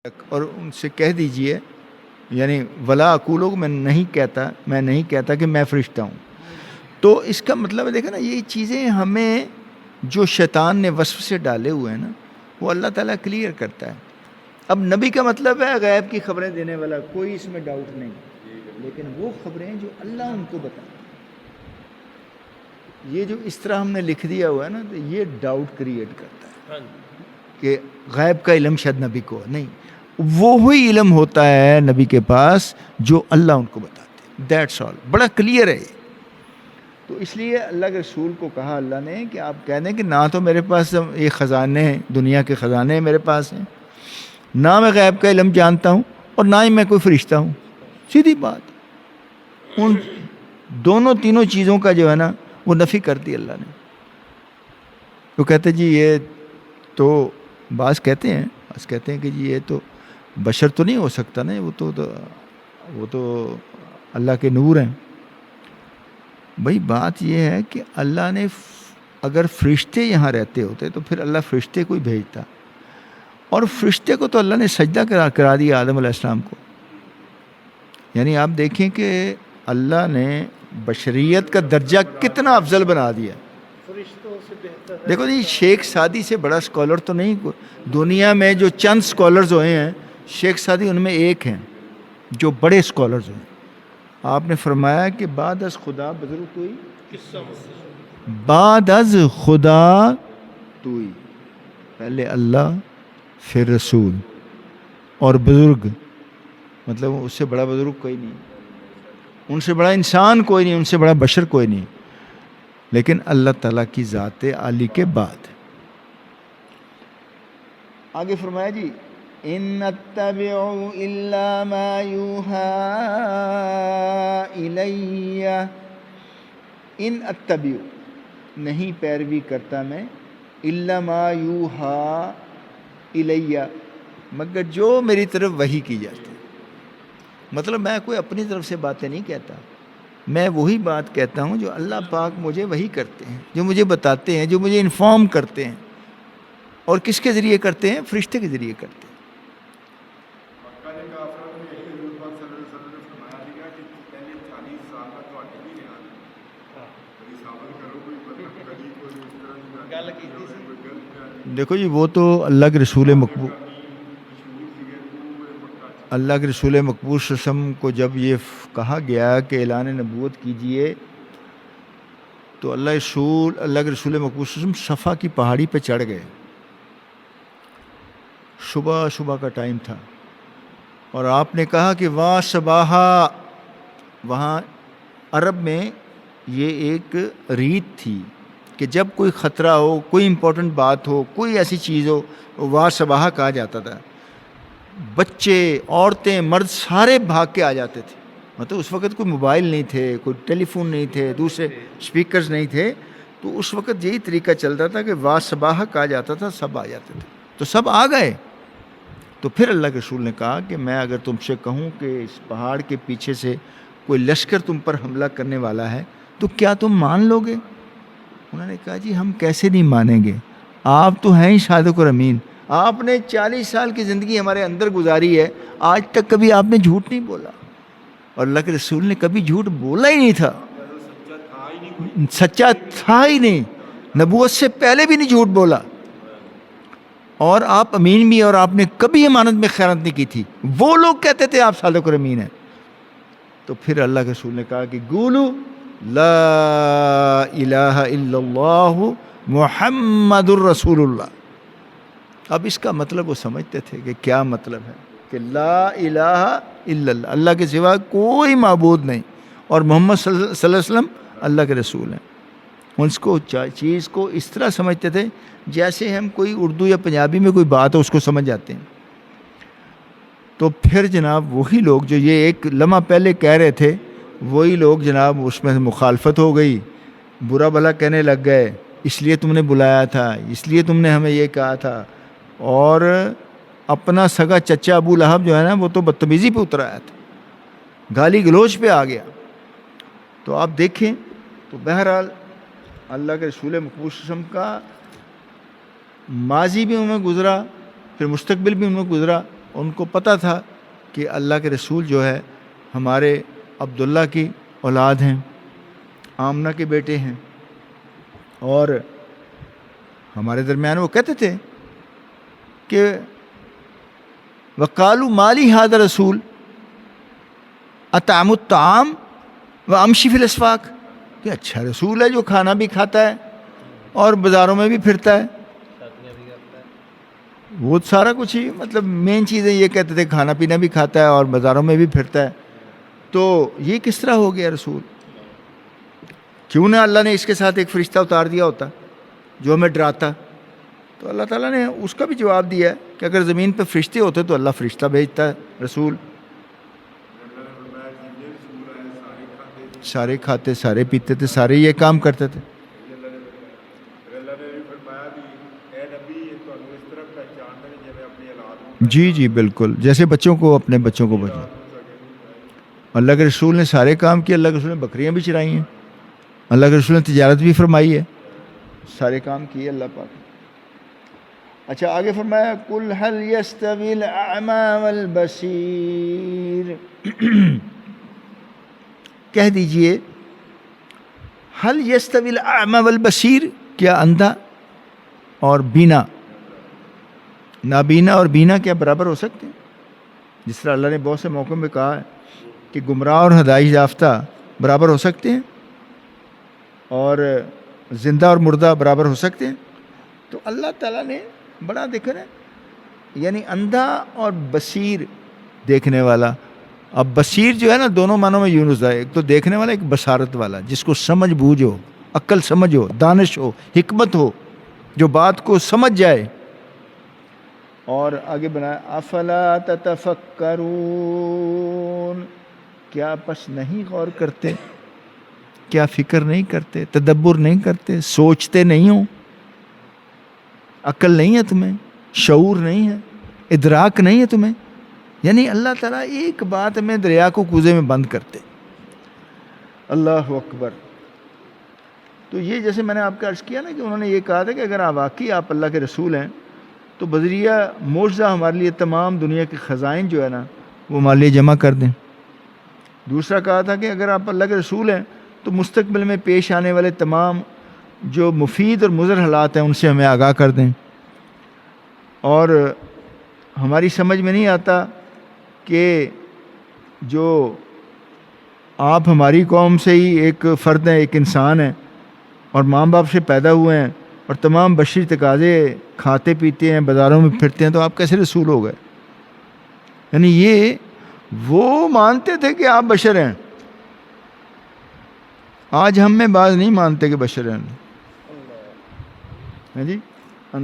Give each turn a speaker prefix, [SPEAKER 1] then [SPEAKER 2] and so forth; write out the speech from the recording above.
[SPEAKER 1] اور ان سے کہہ دیجئے، یعنی ولا اقولو، میں نہیں کہتا کہ میں فرشتہ ہوں. تو اس کا مطلب ہے، دیکھیں نا، یہ چیزیں ہمیں جو شیطان نے وصف سے ڈالے ہوئے ہیں نا، وہ اللہ تعالیٰ کلیئر کرتا ہے. اب نبی کا مطلب ہے غیب کی خبریں دینے والا، کوئی اس میں ڈاؤٹ نہیں، لیکن وہ خبریں جو اللہ ان کو بتاتا ہے. یہ جو اس طرح ہم نے لکھ دیا ہوا ہے نا، تو یہ ڈاؤٹ کریٹ کرتا ہے کہ غیب کا علم شاید نبی کو نہیں. وہی علم ہوتا ہے نبی کے پاس جو اللہ ان کو بتاتے ہیں. That's all. بڑا کلیئر ہے یہ. تو اس لیے اللہ کے رسول کو کہا اللہ نے کہ آپ کہہ دیں کہ نہ تو میرے پاس یہ خزانے ہیں، دنیا کے خزانے میرے پاس ہیں، نہ میں غیب کا علم جانتا ہوں، اور نہ ہی میں کوئی فرشتہ ہوں. سیدھی بات. ان دونوں تینوں چیزوں کا جو ہے نا وہ نفی کر دی اللہ نے. تو کہتے جی یہ تو بعض کہتے ہیں کہ جی یہ تو بشر تو نہیں ہو سکتا نا، وہ تو اللہ کے نور ہیں. بھائی بات یہ ہے کہ اللہ نے اگر فرشتے یہاں رہتے ہوتے تو پھر اللہ فرشتے کو ہی بھیجتا، اور فرشتے کو تو اللہ نے سجدہ کرا دیا آدم علیہ السلام کو. یعنی آپ دیکھیں کہ اللہ نے بشریت کا درجہ کتنا افضل بنا دیا. دیکھو جی، شیخ سعدی سے بڑا اسکالر تو نہیں دنیا میں. جو چند اسکالرز ہوئے ہیں، شیخ سعدی ان میں ایک ہیں جو بڑے اسکالرز ہوئے. آپ نے فرمایا کہ بعد از خدا بزرگ توئی، بعد از خدا توئی، پہلے اللہ پھر رسول اور بزرگ. مطلب اس سے بڑا بزرگ کوئی نہیں، ان سے بڑا انسان کوئی نہیں، ان سے بڑا بشر کوئی نہیں، لیکن اللہ تعالیٰ کی ذات عالی کے بعد. آگے فرمایا جی، ان اتبع الا ما یوحى الی، ان اتبع، نہیں پیروی کرتا میں، الا ما یوحى الی، مگر جو میری طرف وحی کی جاتی. مطلب میں کوئی اپنی طرف سے باتیں نہیں کہتا، میں وہی بات کہتا ہوں جو اللہ پاک مجھے وحی کرتے ہیں، جو مجھے بتاتے ہیں، جو مجھے انفارم کرتے ہیں. اور کس کے ذریعے کرتے ہیں؟ فرشتے کے ذریعے کرتے ہیں. دیکھو جی، وہ تو اللہ کے رسول مقبول صلی اللہ علیہ وسلم کو جب یہ کہا گیا کہ اعلان نبوت کیجئے، تو اللہ کے رسول مقبول صلی اللہ علیہ وسلم صفا کی پہاڑی پہ چڑھ گئے. صبح کا ٹائم تھا، اور آپ نے کہا کہ واہ صباحا. وہاں عرب میں یہ ایک ریت تھی کہ جب کوئی خطرہ ہو، کوئی امپورٹنٹ بات ہو، کوئی ایسی چیز ہو، واہ صباحا کہا جاتا تھا. بچے، عورتیں، مرد سارے بھاگ کے آ جاتے تھے. مطلب اس وقت کوئی موبائل نہیں تھے، کوئی ٹیلی فون نہیں تھے، دوسرے اسپیکرز نہیں تھے. تو اس وقت یہی طریقہ چلتا تھا کہ واہ صباحا کہا جاتا تھا، سب آ جاتے تھے. تو سب آ گئے. تو پھر اللہ کے رسول نے کہا کہ میں اگر تم سے کہوں کہ اس پہاڑ کے پیچھے سے کوئی لشکر تم پر حملہ کرنے والا ہے تو کیا تم مان لو گے؟ انہوں نے کہا جی ہم کیسے نہیں مانیں گے، آپ تو ہیں ہی صادق اور امین. آپ نے 40 سال کی زندگی ہمارے اندر گزاری ہے، آج تک کبھی آپ نے جھوٹ نہیں بولا. اور اللہ کے رسول نے کبھی جھوٹ بولا ہی نہیں تھا، سچا تھا ہی نہیں، نبوت سے پہلے بھی نہیں جھوٹ بولا. اور آپ امین بھی، اور آپ نے کبھی امانت میں خیانت نہیں کی تھی. وہ لوگ کہتے تھے آپ صادق اور امین ہیں. تو پھر اللہ کے رسول نے کہا کہ گولو لا الہ الا اللہ محمد الرسول اللہ. اب اس کا مطلب وہ سمجھتے تھے کہ کیا مطلب ہے، کہ لا الہ الا اللہ، اللہ کے سوا کوئی معبود نہیں، اور محمد صلی اللہ علیہ وسلم اللہ کے رسول ہیں. اس کو چیز کو اس طرح سمجھتے تھے جیسے ہم کوئی اردو یا پنجابی میں کوئی بات ہو اس کو سمجھ جاتے ہیں. تو پھر جناب وہی لوگ جو یہ ایک لمحہ پہلے کہہ رہے تھے، وہی لوگ جناب اس میں مخالفت ہو گئی، برا بھلا کہنے لگ گئے، اس لیے تم نے بلایا تھا، اس لیے تم نے ہمیں یہ کہا تھا. اور اپنا سگا چچا ابو لہب جو ہے نا، وہ تو بدتمیزی پہ اتر آیا تھا، گالی گلوچ پہ آ گیا. تو آپ دیکھیں، تو بہرحال اللہ کے رسول مقبول صلی اللہ علیہ وسلم کا ماضی بھی ان میں گزرا، پھر مستقبل بھی ان میں گزرا، ان کو پتہ تھا کہ اللہ کے رسول جو ہے ہمارے عبداللہ کی اولاد ہیں، آمنہ کے بیٹے ہیں، اور ہمارے درمیان وہ کہتے تھے کہ وقالوا مالی ھذا رسول اطعم الطعام وامشی فی الاسواق، کہ اچھا رسول ہے جو کھانا بھی کھاتا ہے اور بازاروں میں بھی پھرتا ہے. وہ سارا کچھ ہی مطلب مین چیزیں یہ کہتے تھے، کھانا پینا بھی کھاتا ہے اور بازاروں میں بھی پھرتا ہے. تو یہ کس طرح ہو گیا رسول؟ کیوں نہ اللہ نے اس کے ساتھ ایک فرشتہ اتار دیا ہوتا جو ہمیں ڈراتا. تو اللہ تعالیٰ نے اس کا بھی جواب دیا ہے کہ اگر زمین پہ فرشتے ہوتے تو اللہ فرشتہ بھیجتا ہے رسول. سارے کھاتے، سارے پیتے تھے، سارے یہ کام کرتے تھے. جی جی بالکل، جیسے بچوں کو اپنے بچوں کو بچا. اللہ کے رسول نے سارے کام کیے. اللہ کے رسول نے بکریاں بھی چرائی ہیں، اللہ کے رسول نے تجارت بھی فرمائی ہے، سارے کام کیے اللہ پاک. اچھا آگے فرمایا قل هل يستوي الاعمى والبصير، کہہ دیجئے هل يستوي الاعمى والبصير، کیا اندھا اور بینا، نابینا اور بینا کیا برابر ہو سکتے ہیں؟ جس طرح اللہ نے بہت سے موقعوں میں کہا ہے کہ گمراہ اور ہدایت یافتہ برابر ہو سکتے ہیں اور زندہ اور مردہ برابر ہو سکتے ہیں. تو اللہ تعالیٰ نے بڑا دیکھا ہے، یعنی اندھا اور بصیر دیکھنے والا. اب بصیر جو ہے نا دونوں معنوں میں یونس ہے، ایک تو دیکھنے والا، ایک بصارت والا، جس کو سمجھ بوجھ ہو، عقل سمجھ ہو، دانش ہو، حکمت ہو، جو بات کو سمجھ جائے. اور آگے بنایا افلا تتفکرون، کیا پس نہیں غور کرتے، کیا فکر نہیں کرتے، تدبر نہیں کرتے، سوچتے نہیں ہو، عقل نہیں ہے تمہیں، شعور نہیں ہے، ادراک نہیں ہے تمہیں. یعنی اللہ تعالیٰ ایک بات میں دریا کو کوزے میں بند کرتے. اللہ اکبر. تو یہ جیسے میں نے آپ کا عرض کیا نا کہ انہوں نے یہ کہا تھا کہ اگر واقعی آپ اللہ کے رسول ہیں تو بذریعہ معجزہ ہمارے لیے تمام دنیا کے خزائن جو ہے نا وہ ہمارے لیے جمع کر دیں. دوسرا کہا تھا کہ اگر آپ اللہ کے رسول ہیں تو مستقبل میں پیش آنے والے تمام جو مفید اور مضر حالات ہیں ان سے ہمیں آگاہ کر دیں. اور ہماری سمجھ میں نہیں آتا کہ جو آپ ہماری قوم سے ہی ایک فرد ہیں، ایک انسان ہیں اور ماں باپ سے پیدا ہوئے ہیں اور تمام بشری تقاضے کھاتے پیتے ہیں، بازاروں میں پھرتے ہیں، تو آپ کیسے رسول ہو گئے؟ یعنی یہ وہ مانتے تھے کہ آپ بشر ہیں. آج ہم میں بعض نہیں مانتے کہ بشر ہیں. جی